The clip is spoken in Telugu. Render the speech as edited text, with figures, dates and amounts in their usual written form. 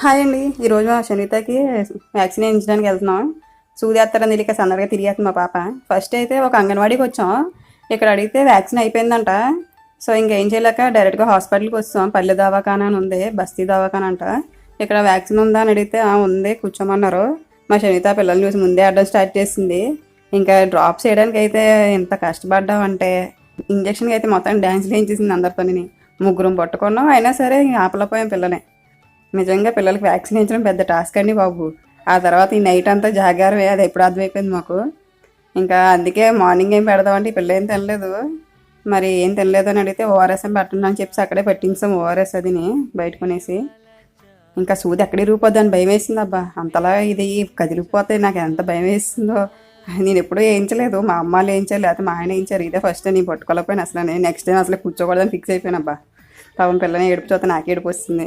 హాయ్ అండి. ఈరోజు మా సునీతకి వ్యాక్సిన్ వేయించడానికి వెళ్తున్నాం. సూది వేస్తారని తెలియక సందర్గా తిరిగేస్తుంది మా పాప. ఫస్ట్ అయితే ఒక అంగన్వాడీకి వచ్చాం. ఇక్కడ అడిగితే వ్యాక్సిన్ అయిపోయిందంట. సో ఇంకేం చేయలేక డైరెక్ట్గా హాస్పిటల్కి వచ్చాం. పల్లె దవాఖానా అని ఉంది, బస్తీ దవాఖానా అంట. ఇక్కడ వ్యాక్సిన్ ఉందా అని అడిగితే ఉంది కూర్చోమన్నారు. మా సునీత పిల్లల్ని చూసి ముందే ఆడడం స్టార్ట్ చేసింది. ఇంకా డ్రాప్స్ వేయడానికి అయితే ఎంత కష్టపడ్డామంటే ఇంజక్షన్కి అయితే మొత్తం డ్యాన్స్ వేయించేసింది అందరితోని. ముగ్గురం పట్టుకున్నాం, అయినా సరే ఆపలేకపోయాం పిల్లని. నిజంగా పిల్లలకి వ్యాక్సిన్ వేయించడం పెద్ద టాస్క్ అండి బాబు. ఆ తర్వాత ఈ నైట్ అంతా జాగారమే, అది ఎప్పుడు అర్థమైపోయింది మాకు. ఇంకా అందుకే మార్నింగ్ ఏం పెడదామంటే ఈ పిల్ల ఏం తినలేదు. మరి ఏం తినలేదు అని అడిగితే ఓఆర్ఎస్ అని పెట్టండి అని చెప్పి అక్కడే పెట్టించాం ఓఆర్ఎస్ అదిని బయట కొనేసి. ఇంకా సూది ఎక్కడే రూపోద్దు అని భయం వేసింది అబ్బా. అంతలా ఇది కదిలిపోతే నాకు ఎంత భయం వేసిందో. నేను ఎప్పుడూ వేయించలేదు, మా అమ్మ వాళ్ళు వేయించారు, లేకపోతే మా ఆయన వేయించారు. ఇదే ఫస్ట్ టైం నేను పట్టుకోలేకపోయినా అసలు. నేను నెక్స్ట్ టైం అసలు కూర్చోకూడదని ఫిక్స్ అయిపోయాను అబ్బా. పాపం పిల్లని ఏడుపు చూస్తే నాకు ఏడుపు వస్తుంది.